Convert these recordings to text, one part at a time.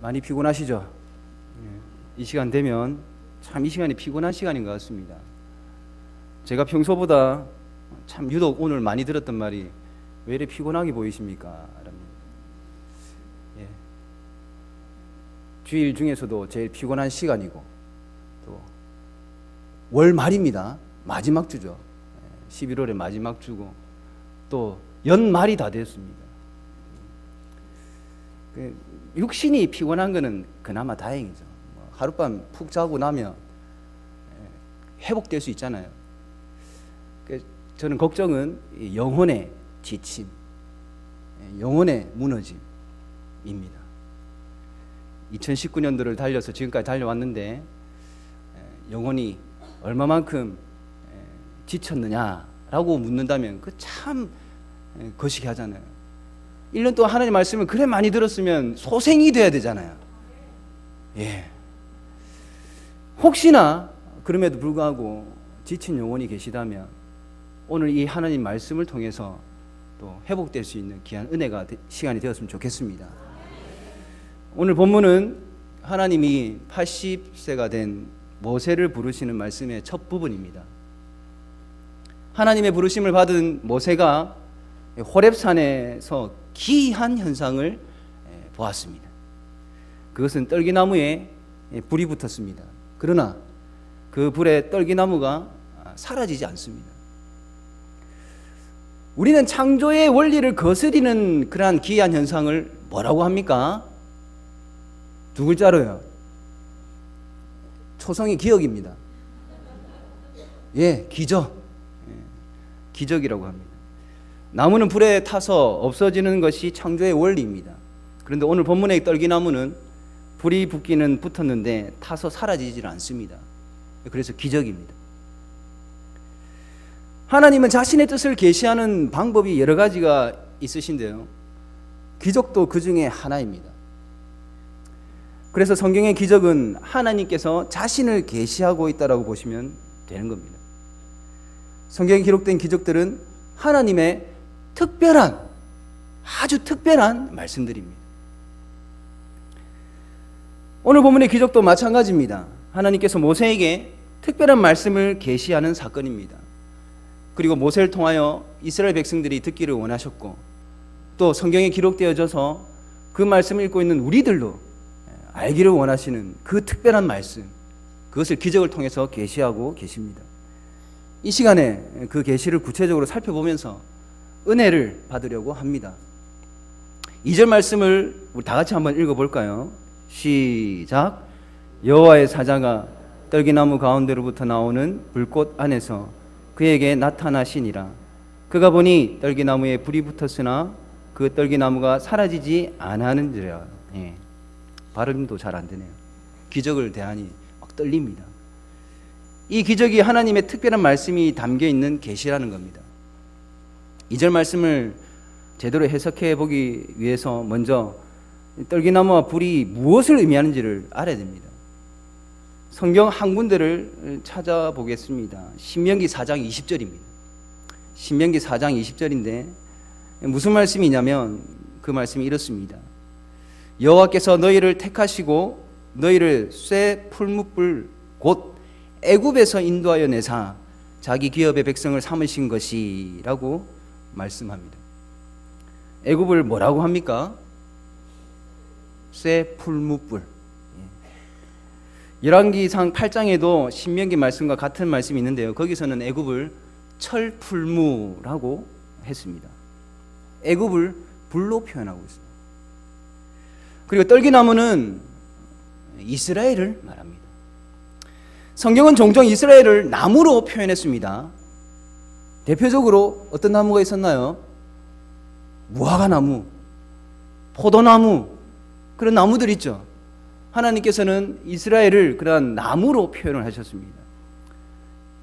많이 피곤하시죠? 이 시간 되면 참 이 시간이 피곤한 시간인 것 같습니다. 제가 평소보다 참 유독 오늘 많이 들었던 말이 왜 이렇게 피곤하게 보이십니까? 라는. 주일 중에서도 제일 피곤한 시간이고 또 월말입니다. 마지막 주죠. 11월의 마지막 주고 또 연말이 다 됐습니다. 육신이 피곤한 거는 그나마 다행이죠. 하룻밤 푹 자고 나면 회복될 수 있잖아요. 저는 걱정은 영혼의 지침, 영혼의 무너짐입니다. 2019년도를 달려서 지금까지 달려왔는데 영혼이 얼마만큼 지쳤느냐라고 묻는다면 그 참 거시기 하잖아요. 1년 동안 하나님 말씀을 그래 많이 들었으면 소생이 돼야 되잖아요. 혹시나 그럼에도 불구하고 지친 영혼이 계시다면 오늘 이 하나님 말씀을 통해서 또 회복될 수 있는 귀한 은혜가 시간이 되었으면 좋겠습니다. 오늘 본문은 하나님이 80세가 된 모세를 부르시는 말씀의 첫 부분입니다. 하나님의 부르심을 받은 모세가 호렙산에서 기이한 현상을 보았습니다. 그것은 떨기나무에 불이 붙었습니다. 그러나 그 불에 떨기나무가 사라지지 않습니다. 우리는 창조의 원리를 거스리는 그러한 기이한 현상을 뭐라고 합니까? 두 글자로요. 초성이 기억입니다. 기적. 기적이라고 합니다. 나무는 불에 타서 없어지는 것이 창조의 원리입니다. 그런데 오늘 본문의 떨기나무는 불이 붙기는 붙었는데 타서 사라지질 않습니다. 그래서 기적입니다. 하나님은 자신의 뜻을 계시하는 방법이 여러 가지가 있으신데요, 기적도 그 중에 하나입니다. 그래서 성경의 기적은 하나님께서 자신을 계시하고 있다고 보시면 되는 겁니다. 성경에 기록된 기적들은 하나님의 특별한, 아주 특별한 말씀들입니다. 오늘 본문의 기적도 마찬가지입니다. 하나님께서 모세에게 특별한 말씀을 계시하는 사건입니다. 그리고 모세를 통하여 이스라엘 백성들이 듣기를 원하셨고 또 성경에 기록되어져서 그 말씀을 읽고 있는 우리들도 알기를 원하시는 그 특별한 말씀, 그것을 기적을 통해서 계시하고 계십니다. 이 시간에 그 계시를 구체적으로 살펴보면서 은혜를 받으려고 합니다. 2절 말씀을 우리 다 같이 한번 읽어볼까요? 시작. 여호와의 사자가 떨기나무 가운데로부터 나오는 불꽃 안에서 그에게 나타나시니라. 그가 보니 떨기나무에 불이 붙었으나 그 떨기나무가 사라지지 아니하는지라. 발음도 잘 안 되네요. 기적을 대하니 막 떨립니다. 이 기적이 하나님의 특별한 말씀이 담겨 있는 계시라는 겁니다. 2절 말씀을 제대로 해석해 보기 위해서 먼저 떨기나무와 불이 무엇을 의미하는지를 알아야 됩니다. 성경 한 군데를 찾아보겠습니다. 신명기 4장 20절입니다. 신명기 4장 20절인데 무슨 말씀이냐면 그 말씀이 이렇습니다. 여호와께서 너희를 택하시고 너희를 쇠 풀무불 곧 애굽에서 인도하여 내사 자기 기업의 백성을 삼으신 것이라고 말씀합니다. 애굽을 뭐라고 합니까? 쇠 풀무불. 열왕기상 8장에도 신명기 말씀과 같은 말씀이 있는데요, 거기서는 애굽을 철풀무라고 했습니다. 애굽을 불로 표현하고 있습니다. 그리고 떨기나무는 이스라엘을 말합니다. 성경은 종종 이스라엘을 나무로 표현했습니다. 대표적으로 어떤 나무가 있었나요? 무화과나무, 포도나무, 그런 나무들 있죠. 하나님께서는 이스라엘을 그러한 나무로 표현을 하셨습니다.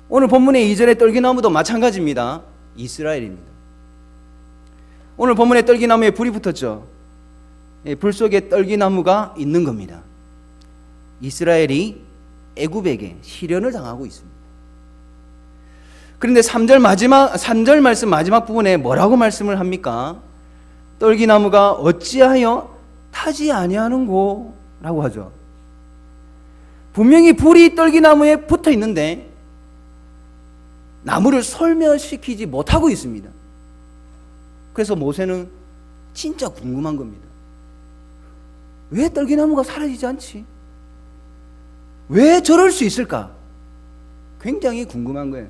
오늘 본문의 2절의 떨기나무도 마찬가지입니다. 이스라엘입니다. 오늘 본문의 떨기나무에 불이 붙었죠. 불 속에 떨기나무가 있는 겁니다. 이스라엘이 애굽에게 시련을 당하고 있습니다. 그런데 3절 말씀 마지막 부분에 뭐라고 말씀을 합니까? 떨기나무가 어찌하여 타지 아니하는고 라고 하죠. 분명히 불이 떨기나무에 붙어 있는데 나무를 소멸시키지 못하고 있습니다. 그래서 모세는 진짜 궁금한 겁니다. 왜 떨기나무가 사라지지 않지? 왜 저럴 수 있을까? 굉장히 궁금한 거예요.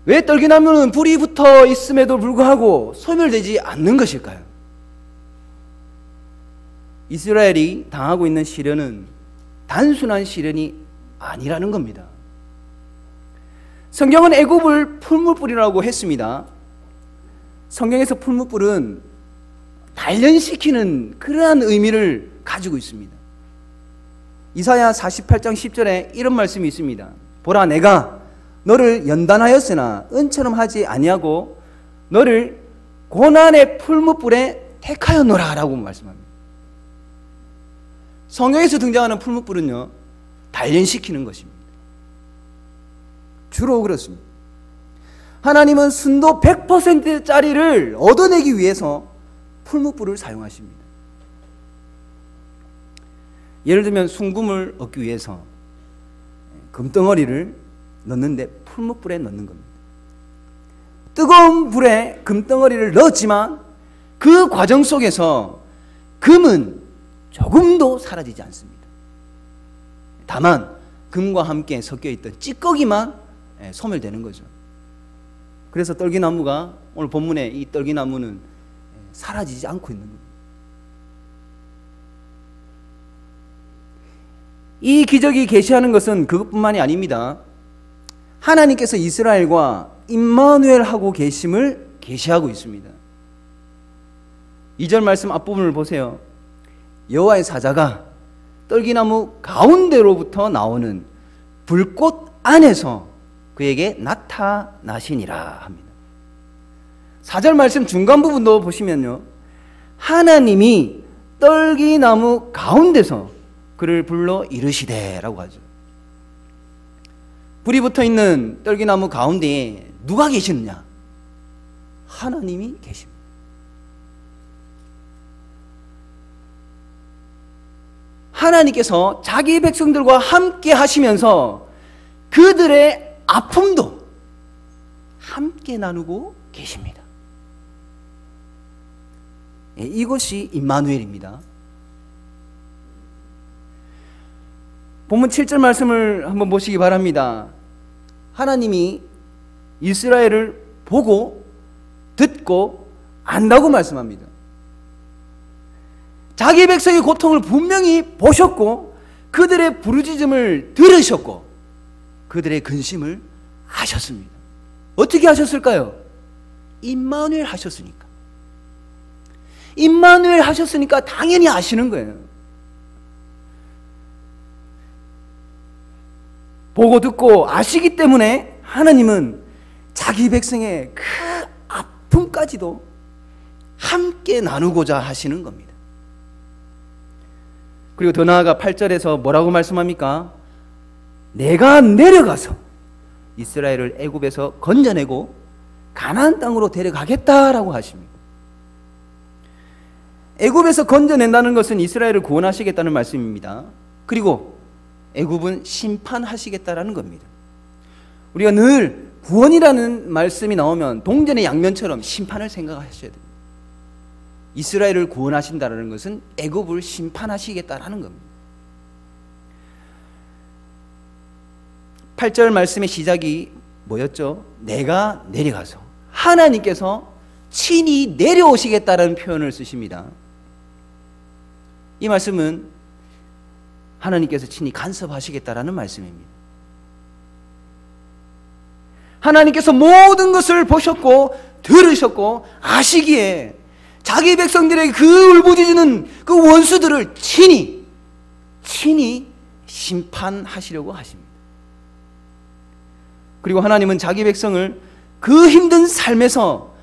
왜 떨기나무는 불이 붙어 있음에도 불구하고 소멸되지 않는 것일까요? 이스라엘이 당하고 있는 시련은 단순한 시련이 아니라는 겁니다. 성경은 애굽을 풀무불이라고 했습니다. 성경에서 풀무불은 단련시키는 그러한 의미를 가지고 있습니다. 이사야 48장 10절에 이런 말씀이 있습니다. 보라, 내가 너를 연단하였으나 은처럼 하지 아니하고 너를 고난의 풀무불에 택하였노라 라고 말씀합니다. 성경에서 등장하는 풀무불은요, 단련시키는 것입니다. 주로 그렇습니다. 하나님은 순도 100%짜리를 얻어내기 위해서 풀무불을 사용하십니다. 예를 들면 순금을 얻기 위해서 금덩어리를 넣는데 풀무불에 넣는 겁니다. 뜨거운 불에 금덩어리를 넣었지만 그 과정 속에서 금은 조금도 사라지지 않습니다. 다만 금과 함께 섞여 있던 찌꺼기만 소멸되는 거죠. 그래서 떨기나무가 오늘 본문에 이 떨기나무는 사라지지 않고 있는 겁니다. 이 기적이 계시하는 것은 그것뿐만이 아닙니다. 하나님께서 이스라엘과 임마누엘하고 계심을 계시하고 있습니다. 2절 말씀 앞부분을 보세요. 여호와의 사자가 떨기나무 가운데로부터 나오는 불꽃 안에서 그에게 나타나시니라 합니다. 4절 말씀 중간 부분도 보시면요, 하나님이 떨기나무 가운데서 그를 불러 이르시되 라고 하죠. 불이 붙어 있는 떨기나무 가운데에 누가 계시느냐? 하나님이 계십니다. 하나님께서 자기 백성들과 함께 하시면서 그들의 아픔도 함께 나누고 계십니다. 이것이 임마누엘입니다. 본문 7절 말씀을 한번 보시기 바랍니다. 하나님이 이스라엘을 보고 듣고 안다고 말씀합니다. 자기 백성의 고통을 분명히 보셨고 그들의 부르짖음을 들으셨고 그들의 근심을 아셨습니다. 어떻게 하셨을까요? 임마누엘 하셨으니까. 임마누엘 하셨으니까 당연히 아시는 거예요. 보고 듣고 아시기 때문에 하나님은 자기 백성의 그 아픔까지도 함께 나누고자 하시는 겁니다. 그리고 더 나아가 8절에서 뭐라고 말씀합니까? 내가 내려가서 이스라엘을 애굽에서 건져내고 가나안 땅으로 데려가겠다라고 하십니다. 애굽에서 건져낸다는 것은 이스라엘을 구원하시겠다는 말씀입니다. 그리고 애굽은 심판하시겠다라는 겁니다. 우리가 늘 구원이라는 말씀이 나오면 동전의 양면처럼 심판을 생각하셔야 됩니다. 이스라엘을 구원하신다는 것은 애굽을 심판하시겠다라는 겁니다. 8절 말씀의 시작이 뭐였죠? 내가 내려가서 하나님께서 친히 내려오시겠다라는 표현을 쓰십니다. 이 말씀은 하나님께서 친히 간섭하시겠다라는 말씀입니다. 하나님께서 모든 것을 보셨고 들으셨고 아시기에 자기 백성들에게 그 울부짖는 그 원수들을 친히 심판하시려고 하십니다. 그리고 하나님은 자기 백성을 그 힘든 삶에서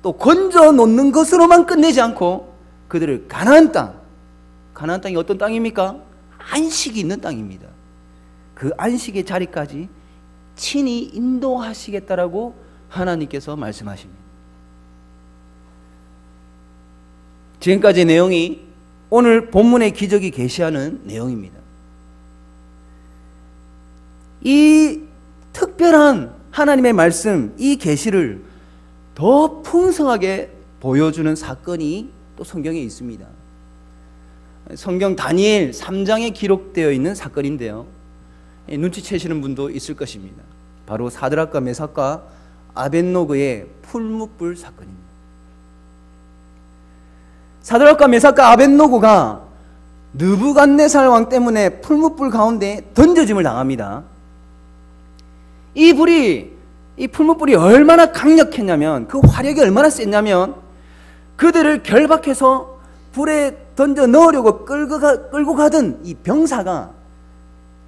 또 건져 놓는 것으로만 끝내지 않고 그들을 가나안 땅이 어떤 땅입니까? 안식이 있는 땅입니다. 그 안식의 자리까지 친히 인도하시겠다라고 하나님께서 말씀하십니다. 지금까지 내용이 오늘 본문의 기적이 계시하는 내용입니다. 이 특별한 하나님의 말씀, 이 계시를 더 풍성하게 보여주는 사건이 또 성경에 있습니다. 성경 다니엘 3장에 기록되어 있는 사건인데요, 눈치채시는 분도 있을 것입니다. 바로 사드락과 메삭과 아벳노고의 풀무불 사건입니다. 사드락과 메삭과 아벳노고가 느부갓네살 왕 때문에 풀무불 가운데 던져짐을 당합니다. 이 풀무불이 얼마나 강력했냐면, 그 화력이 얼마나 셌냐면, 그들을 결박해서 불에 던져 넣으려고 끌고 가던 이 병사가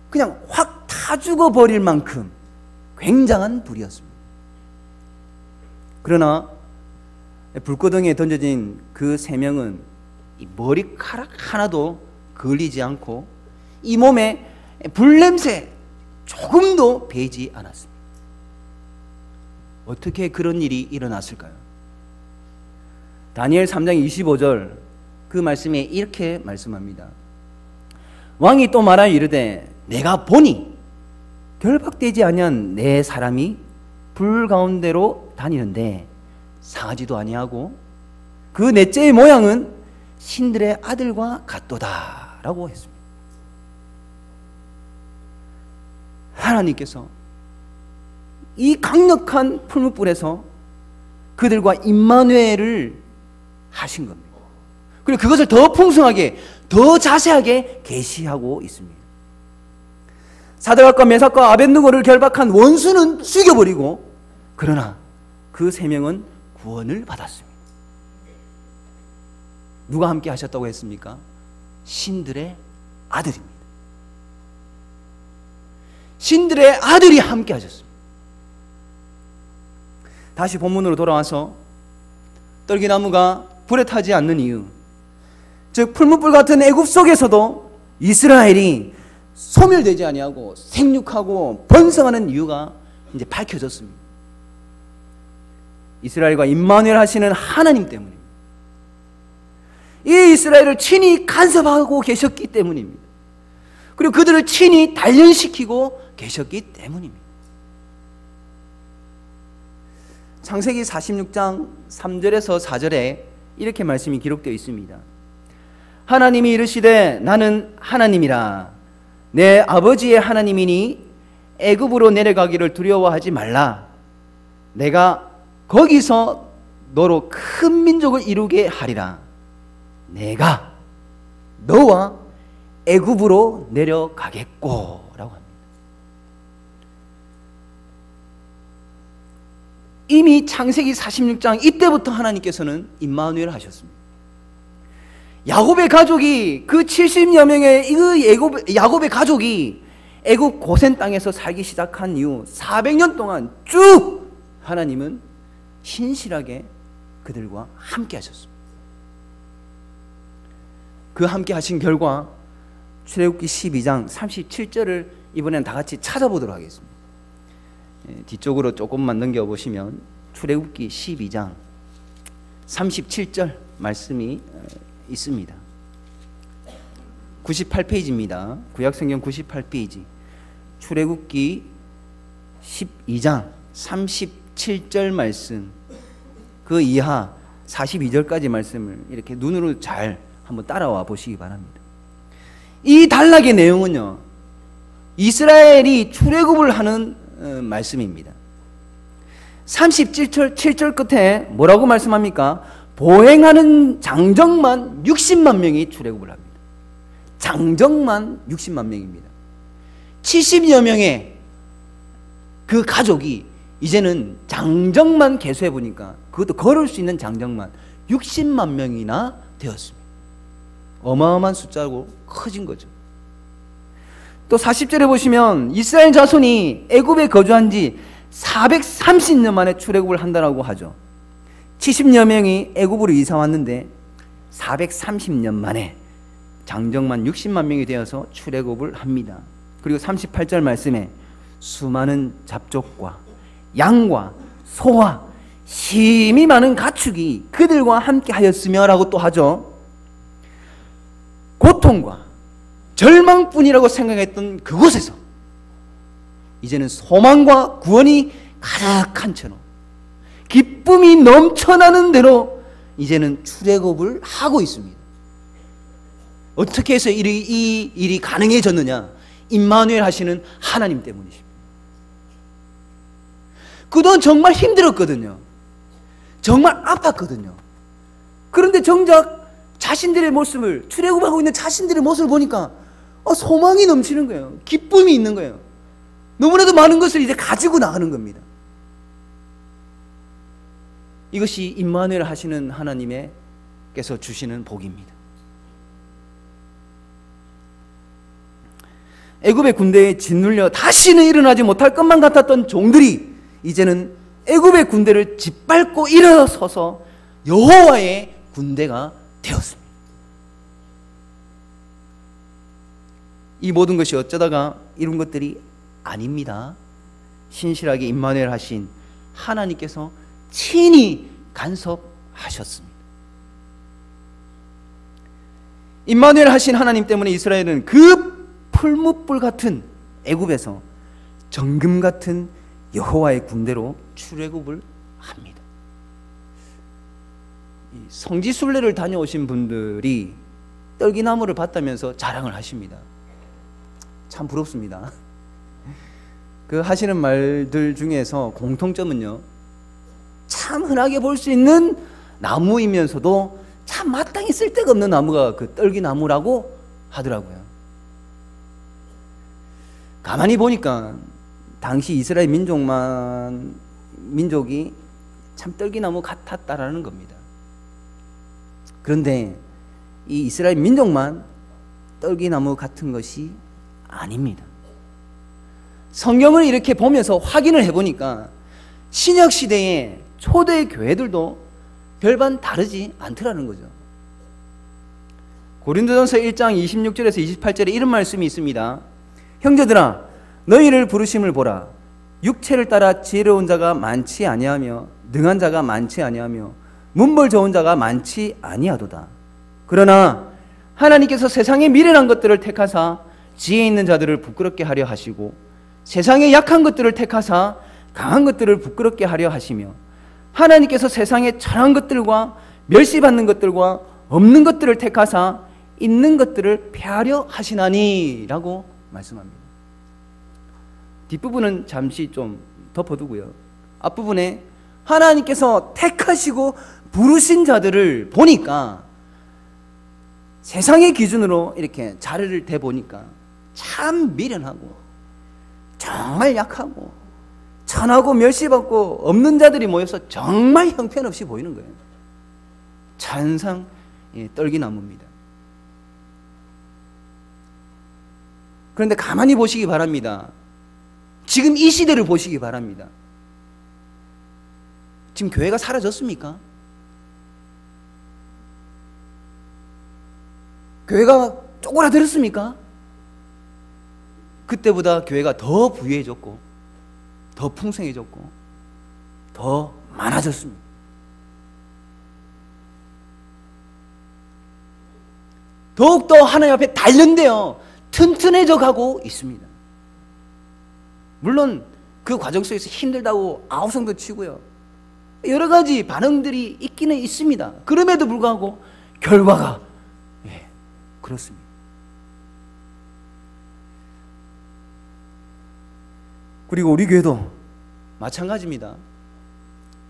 그냥 확 타 죽어버릴 만큼 굉장한 불이었습니다. 그러나 불구덩이에 던져진 그 세 명은 이 머리카락 하나도 걸리지 않고 이 몸에 불냄새 조금도 배지 않았습니다. 어떻게 그런 일이 일어났을까요? 다니엘 3장 25절 그 말씀에 이렇게 말씀합니다. 왕이 또 말하여 이르되 내가 보니 결박되지 아니한 내 사람이 불 가운데로 다니는데 상하지도 아니하고 그 넷째의 모양은 신들의 아들과 같도다 라고 했습니다. 하나님께서 이 강력한 풀무불에서 그들과 임마누엘을 하신 겁니다. 그리고 그것을 더 풍성하게, 더 자세하게 계시하고 있습니다. 사드락과 메삭과 아벳느고를 결박한 원수는 죽여버리고, 그러나 그 세 명은 구원을 받았습니다. 누가 함께 하셨다고 했습니까? 신들의 아들입니다. 신들의 아들이 함께 하셨습니다. 다시 본문으로 돌아와서 떨기나무가 불에 타지 않는 이유, 즉 풀무불 같은 애굽 속에서도 이스라엘이 소멸되지 아니하고 생육하고 번성하는 이유가 이제 밝혀졌습니다. 이스라엘과 임마누엘 하시는 하나님 때문입니다. 이 이스라엘을 친히 간섭하고 계셨기 때문입니다. 그리고 그들을 친히 단련시키고 계셨기 때문입니다. 창세기 46장 3절에서 4절에 이렇게 말씀이 기록되어 있습니다. 하나님이 이르시되 나는 하나님이라 내 아버지의 하나님이니 애굽으로 내려가기를 두려워하지 말라. 내가 거기서 너로 큰 민족을 이루게 하리라. 내가 너와 애굽으로 내려가겠고 라고 합니다. 이미 창세기 46장 이때부터 하나님께서는 임마누엘 하셨습니다. 야곱의 가족이 그 70여 명의 야곱의 가족이 애굽 고센 땅에서 살기 시작한 이후 400년 동안 쭉 하나님은 신실하게 그들과 함께 하셨습니다. 그 함께 하신 결과 출애굽기 12장 37절을 이번엔 다 같이 찾아보도록 하겠습니다. 뒤쪽으로 조금만 넘겨보시면 출애굽기 12장 37절 말씀이 있습니다. 98페이지입니다. 구약성경 98페이지 출애굽기 12장 37절 말씀, 그 이하 42절까지 말씀을 이렇게 눈으로 잘 한번 따라와 보시기 바랍니다. 이 단락의 내용은요, 이스라엘이 출애굽을 하는 말씀입니다. 37절 끝에 뭐라고 말씀합니까? 보행하는 장정만 60만 명이 출애굽을 합니다. 장정만 60만 명입니다. 70여 명의 그 가족이 이제는 장정만 계수해 보니까 그것도 걸을 수 있는 장정만 60만 명이나 되었습니다. 어마어마한 숫자고 커진 거죠. 또 40절에 보시면 이스라엘 자손이 애굽에 거주한 지 430년 만에 출애굽을 한다라고 하죠. 70여 명이 애굽으로 이사 왔는데 430년 만에 장정만 60만 명이 되어서 출애굽을 합니다. 그리고 38절 말씀에 수많은 잡족과 양과 소와 힘이 많은 가축이 그들과 함께 하였으며 라고 또 하죠. 고통과 절망뿐이라고 생각했던 그곳에서 이제는 소망과 구원이 가득한 채로 기쁨이 넘쳐나는 대로 이제는 출애굽을 하고 있습니다. 어떻게 해서 이 일이 가능해졌느냐? 임마누엘 하시는 하나님 때문이십니다. 그동안 정말 힘들었거든요. 정말 아팠거든요. 그런데 정작 자신들의 모습을, 출애굽하고 있는 자신들의 모습을 보니까 소망이 넘치는 거예요. 기쁨이 있는 거예요. 너무나도 많은 것을 이제 가지고 나가는 겁니다. 이것이 임마누엘 하시는 하나님께서 주시는 복입니다. 애굽의 군대에 짓눌려 다시는 일어나지 못할 것만 같았던 종들이 이제는 애굽의 군대를 짓밟고 일어서서 여호와의 군대가 되었습니다. 이 모든 것이 어쩌다가 이룬 것들이 아닙니다. 신실하게 임마누엘 하신 하나님께서 친히 간섭하셨습니다. 임마누엘 하신 하나님 때문에 이스라엘은 그 풀무불 같은 애굽에서 정금 같은 여호와의 군대로 출애굽을 합니다. 성지순례를 다녀오신 분들이 떨기나무를 봤다면서 자랑을 하십니다. 참 부럽습니다. 그 하시는 말들 중에서 공통점은요, 참 흔하게 볼 수 있는 나무이면서도 참 마땅히 쓸데가 없는 나무가 그 떨기나무라고 하더라고요. 가만히 보니까 당시 이스라엘 민족이 참 떨기나무 같았다라는 겁니다. 그런데 이 이스라엘 민족만 떨기나무 같은 것이 아닙니다. 성경을 이렇게 보면서 확인을 해보니까 신약 시대의 초대 교회들도 별반 다르지 않더라는 거죠. 고린도전서 1장 26절에서 28절에 이런 말씀이 있습니다. 형제들아, 너희를 부르심을 보라. 육체를 따라 지혜로운 자가 많지 아니하며 능한 자가 많지 아니하며 문벌 좋은 자가 많지 아니하도다. 그러나 하나님께서 세상의 미련한 것들을 택하사 지혜 있는 자들을 부끄럽게 하려 하시고 세상의 약한 것들을 택하사 강한 것들을 부끄럽게 하려 하시며 하나님께서 세상의 천한 것들과 멸시받는 것들과 없는 것들을 택하사 있는 것들을 폐하려 하시나니 라고 말씀합니다. 뒷부분은 잠시 좀 덮어두고요, 앞부분에 하나님께서 택하시고 부르신 자들을 보니까 세상의 기준으로 이렇게 자리를 대보니까 참 미련하고 정말 약하고 천하고 멸시받고 없는 자들이 모여서 정말 형편없이 보이는 거예요. 찬상 떨기나무입니다. 그런데 가만히 보시기 바랍니다. 지금 이 시대를 보시기 바랍니다. 지금 교회가 사라졌습니까? 교회가 쪼그라들었습니까? 그때보다 교회가 더 부유해졌고 더 풍성해졌고 더 많아졌습니다. 더욱더 하나님 앞에 단련되어 튼튼해져 가고 있습니다. 물론 그 과정 속에서 힘들다고 아우성도 치고요, 여러 가지 반응들이 있기는 있습니다. 그럼에도 불구하고 결과가 그렇습니다. 그리고 우리 교회도 마찬가지입니다.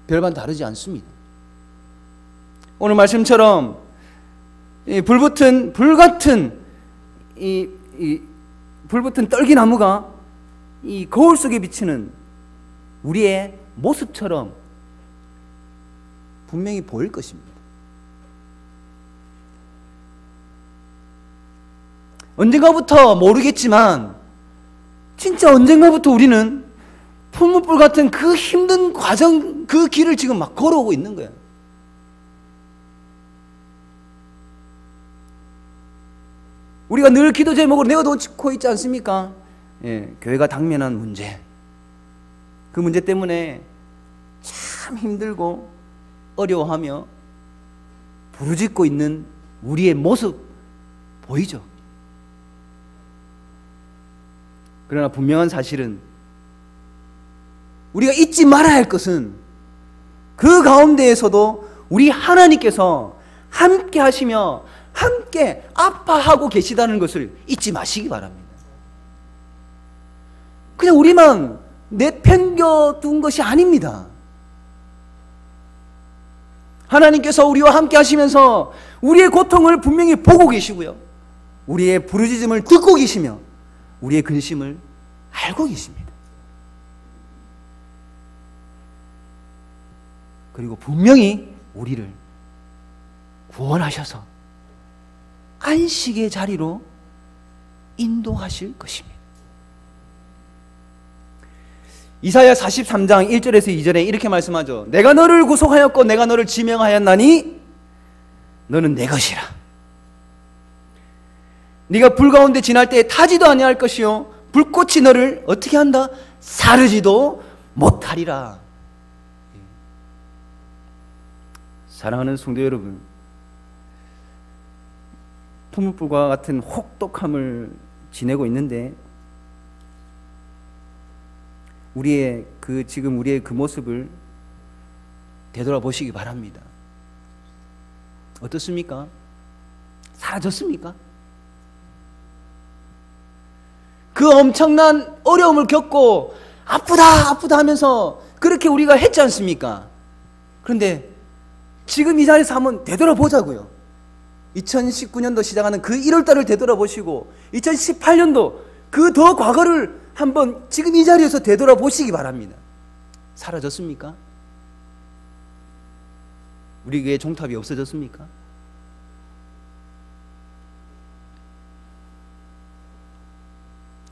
별반 다르지 않습니다. 오늘 말씀처럼 불같은 떨기나무가 이 거울 속에 비치는 우리의 모습처럼 분명히 보일 것입니다. 언젠가부터 모르겠지만 진짜 언젠가부터 우리는 풀무불 같은 그 힘든 과정, 그 길을 지금 막 걸어오고 있는 거예요. 우리가 늘 기도 제목으로 내어놓고 있지 않습니까? 교회가 당면한 문제, 그 문제 때문에 참 힘들고 어려워하며 부르짖고 있는 우리의 모습 보이죠. 그러나 분명한 사실은 우리가 잊지 말아야 할 것은 그 가운데에서도 우리 하나님께서 함께 하시며 함께 아파하고 계시다는 것을 잊지 마시기 바랍니다. 그냥 우리만 내팽겨둔 것이 아닙니다. 하나님께서 우리와 함께 하시면서 우리의 고통을 분명히 보고 계시고요, 우리의 부르짖음을 듣고 계시며 우리의 근심을 알고 계십니다. 그리고 분명히 우리를 구원하셔서 안식의 자리로 인도하실 것입니다. 이사야 43장 1절에서 2절에 이렇게 말씀하죠. 내가 너를 구속하였고 내가 너를 지명하였나니 너는 내 것이라. 네가 불 가운데 지날 때에 타지도 아니할 것이요 불꽃이 너를 어떻게 한다? 사르지도 못하리라. 사랑하는 성도 여러분, 풀무불과 같은 혹독함을 지내고 있는데 지금 우리의 그 모습을 되돌아보시기 바랍니다. 어떻습니까? 사라졌습니까? 그 엄청난 어려움을 겪고 아프다 하면서 그렇게 우리가 했지 않습니까? 그런데 지금 이 자리에서 한번 되돌아보자고요. 2019년도 시작하는 그 1월달을 되돌아보시고 2018년도 그 더 과거를 한번 지금 이 자리에서 되돌아보시기 바랍니다. 사라졌습니까? 우리 교회 종탑이 없어졌습니까?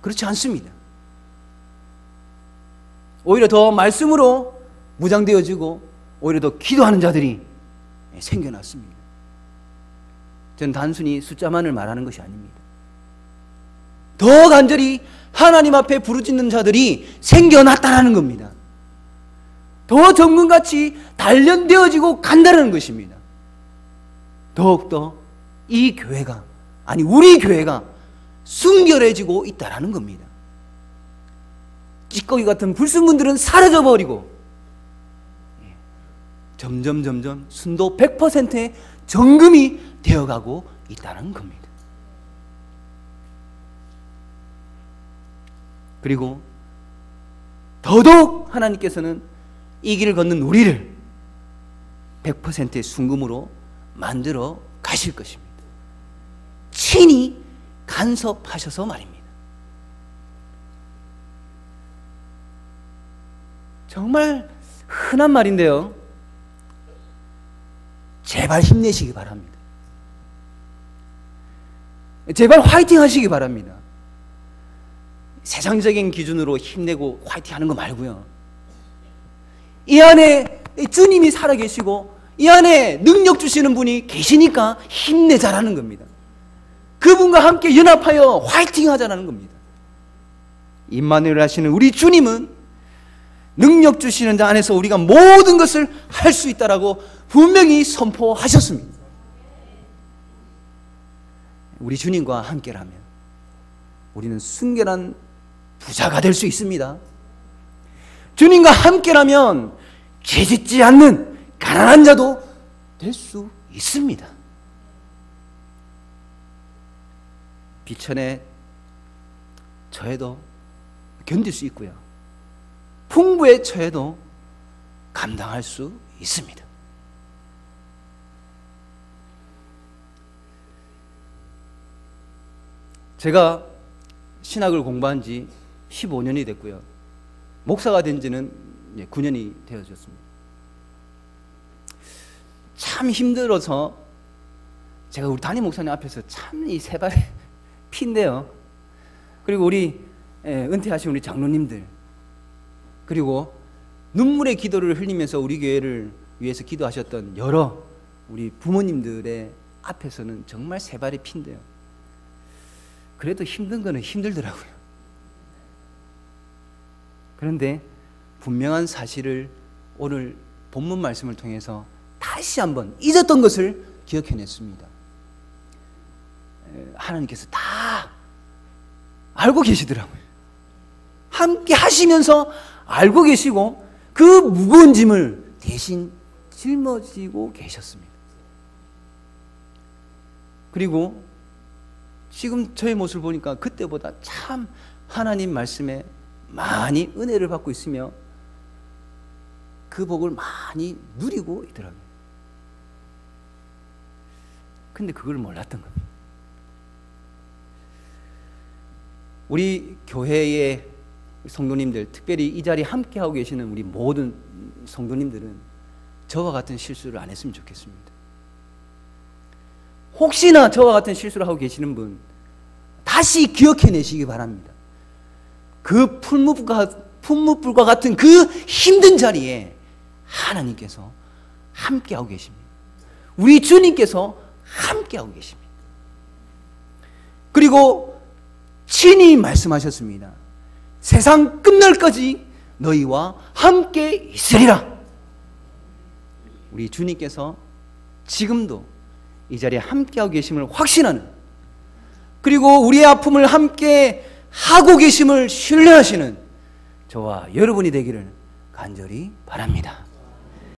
그렇지 않습니다. 오히려 더 말씀으로 무장되어지고 오히려 더 기도하는 자들이 생겨났습니다. 저는 단순히 숫자만을 말하는 것이 아닙니다. 더 간절히 하나님 앞에 부르짖는 자들이 생겨났다는 겁니다. 더 정금같이 단련되어지고 간다는 것입니다. 더욱더 이 교회가, 아니 우리 교회가 순결해지고 있다는 겁니다. 찌꺼기 같은 불순물들은 사라져버리고 점점 순도 100%의 정금이 되어가고 있다는 겁니다. 그리고 더더욱 하나님께서는 이 길을 걷는 우리를 100%의 순금으로 만들어 가실 것입니다. 친히 간섭하셔서 말입니다. 정말 흔한 말인데요, 제발 힘내시기 바랍니다. 제발 화이팅 하시기 바랍니다. 세상적인 기준으로 힘내고 화이팅 하는 거 말고요, 이 안에 주님이 살아계시고 이 안에 능력 주시는 분이 계시니까 힘내자라는 겁니다. 그분과 함께 연합하여 화이팅 하자라는 겁니다. 임마누엘 하시는 우리 주님은 능력 주시는 자 안에서 우리가 모든 것을 할 수 있다라고 분명히 선포하셨습니다. 우리 주님과 함께라면 우리는 순결한 부자가 될 수 있습니다. 주님과 함께라면 죄짓지 않는 가난한 자도 될 수 있습니다. 비천의 처해도 견딜 수 있고요, 풍부의 처해도 감당할 수 있습니다. 제가 신학을 공부한 지 15년이 됐고요, 목사가 된 지는 9년이 되어졌습니다. 참 힘들어서 제가 우리 담임 목사님 앞에서 참 이 세 발의 피인데요, 그리고 우리 은퇴하신 우리 장로님들, 그리고 눈물의 기도를 흘리면서 우리 교회를 위해서 기도하셨던 여러 우리 부모님들의 앞에서는 정말 세 발의 피인데요, 그래도 힘든 거는 힘들더라고요. 그런데 분명한 사실을 오늘 본문 말씀을 통해서 다시 한번 잊었던 것을 기억해냈습니다. 하나님께서 다 알고 계시더라고요. 함께 하시면서 알고 계시고 그 무거운 짐을 대신 짊어지고 계셨습니다. 그리고 지금 저의 모습을 보니까 그때보다 참 하나님 말씀에 많이 은혜를 받고 있으며 그 복을 많이 누리고 있더라고요. 근데 그걸 몰랐던 겁니다. 우리 교회의 성도님들, 특별히 이 자리에 함께하고 계시는 우리 모든 성도님들은 저와 같은 실수를 안 했으면 좋겠습니다. 혹시나 저와 같은 실수를 하고 계시는 분 다시 기억해내시기 바랍니다. 그 풀무불과 같은 그 힘든 자리에 하나님께서 함께하고 계십니다. 우리 주님께서 함께하고 계십니다. 그리고 친히 말씀하셨습니다. 세상 끝날까지 너희와 함께 있으리라. 우리 주님께서 지금도 이 자리에 함께하고 계심을 확신하는, 그리고 우리의 아픔을 함께 하고 계심을 신뢰하시는 저와 여러분이 되기를 간절히 바랍니다.